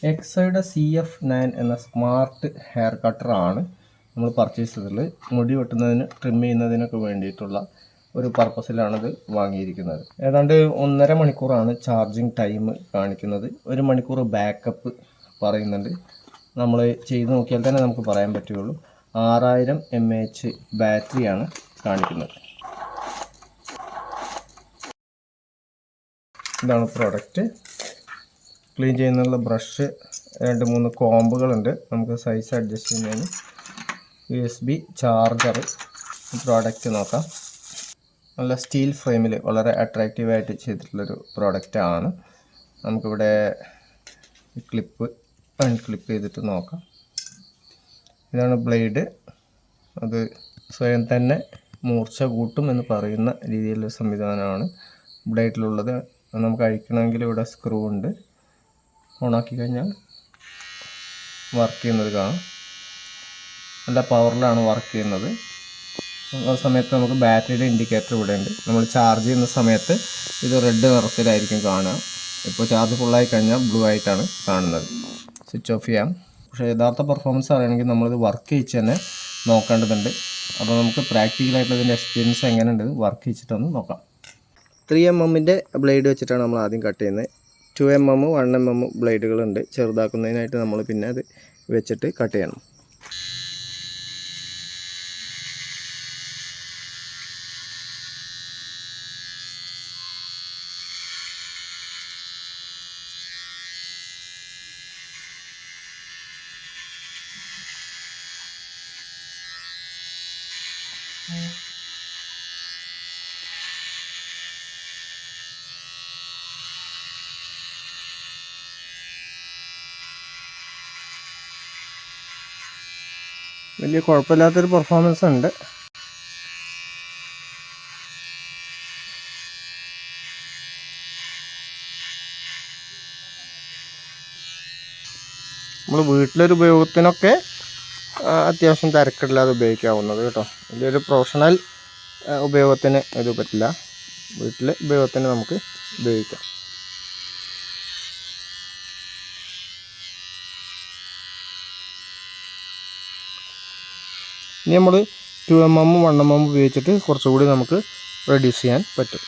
എക്സോയുടെ CF9 എന്ന smart hair കട്ടറാണ് നമ്മൾ purchase ചെയ്തത്. മുടി വെട്ടുന്നതിന് ട്രിം ചെയ്യുന്നതിനൊക്കെ വേണ്ടിയിട്ടുള്ള ഒരു പർപ്പസിലാണിത് വാങ്ങിയിരിക്കുന്നത്. ഏതാണ്ട് 1.5 മണിക്കൂറാണ് ചാർജിങ് ടൈം കാണിക്കുന്നത്. 1 മണിക്കൂർ ബാക്കപ്പ് പറയുന്നുണ്ട്. നമ്മൾ ചെയ്ത് നോക്കിയാൽ തന്നെ നമുക്ക് പറയാൻ പറ്റുകയുള്ളൂ. 6000 mAh ബാറ്ററിയാണ് കാണിക്കുന്നത്. ഇതാണ് പ്രോഡക്റ്റ്. ക്ലീൻ ചെയ്യുന്നുള്ള ബ്രഷ്, 2-3 കോമ്പുകളുണ്ട് നമുക്ക് സൈസ് അഡ്ജസ്റ്റ് ചെയ്യുന്നതിന്. USB charger. പ്രോഡക്റ്റ് നോക്കാം. നല്ല സ്റ്റീൽ ഫ്രെയിമിൽ വളരെ അട്രാക്റ്റീവായിട്ട് ചെയ്തിട്ടുള്ളൊരു പ്രോഡക്റ്റാണ്. നമുക്കിവിടെ ക്ലിപ്പ് അൺക്ലിപ്പ് ചെയ്തിട്ട് നോക്കാം. ഇതാണ് ബ്ലേഡ്. അത് സ്വയം തന്നെ മൂർച്ച കൂട്ടും എന്ന് പറയുന്ന രീതിയിലുള്ള സംവിധാനമാണ് ബ്ലേഡിലുള്ളത്. നമുക്ക് അഴിക്കണമെങ്കിൽ ഇവിടെ സ്ക്രൂ ഉണ്ട്. ഓണാക്കി കഴിഞ്ഞാൽ വർക്ക് ചെയ്യുന്നത് കാണാം. നല്ല പവറിലാണ് വർക്ക് ചെയ്യുന്നത്. ആ സമയത്ത് നമുക്ക് ബാറ്ററിയുടെ ഇൻഡിക്കേറ്റർ ഇവിടെ ഉണ്ട്. നമ്മൾ ചാർജ് ചെയ്യുന്ന സമയത്ത് ഇത് റെഡ് നിറത്തിലായിരിക്കും കാണുക. ഇപ്പോൾ ചാർജ് ഫുള്ളായി കഴിഞ്ഞാൽ ബ്ലൂ ആയിട്ടാണ് കാണുന്നത്. സ്വിച്ച് ഓഫ് ചെയ്യാം. പക്ഷേ യഥാർത്ഥ പെർഫോമൻസ് അറിയണമെങ്കിൽ നമ്മളിത് വർക്ക് ചെയ്യിച്ച് തന്നെ നോക്കേണ്ടതുണ്ട്. അപ്പോൾ നമുക്ക് പ്രാക്ടിക്കലായിട്ടുള്ള ഇതിൻ്റെ എക്സ്പീരിയൻസ് എങ്ങനെയുണ്ട് വർക്ക് ചെയ്യിച്ചിട്ടൊന്ന് നോക്കാം. 3mm ബ്ലേഡ് വെച്ചിട്ടാണ് നമ്മൾ ആദ്യം കട്ട് ചെയ്യുന്നത്. 2mm 1mm ബ്ലേഡുകളുണ്ട്. ചെറുതാക്കുന്നതിനായിട്ട് നമ്മൾ പിന്നെ അത് വെച്ചിട്ട് കട്ട് ചെയ്യണം. വലിയ കുഴപ്പമില്ലാത്തൊരു പെർഫോമൻസ് ഉണ്ട്. നമ്മൾ വീട്ടിലൊരു ഉപയോഗത്തിനൊക്കെ അത്യാവശ്യം തിരക്കില്ലാതെ ഉപയോഗിക്കാവുന്നത് കേട്ടോ. വലിയൊരു പ്രൊഫഷണൽ ഉപയോഗത്തിന് ഇത് പറ്റില്ല. വീട്ടിലെ ഉപയോഗത്തിന് നമുക്ക് ഉപയോഗിക്കാം. ഇനി നമ്മൾ 2mm 1mm ഉപയോഗിച്ചിട്ട് കുറച്ചുകൂടി നമുക്ക് റെഡ്യൂസ് ചെയ്യാൻ പറ്റും.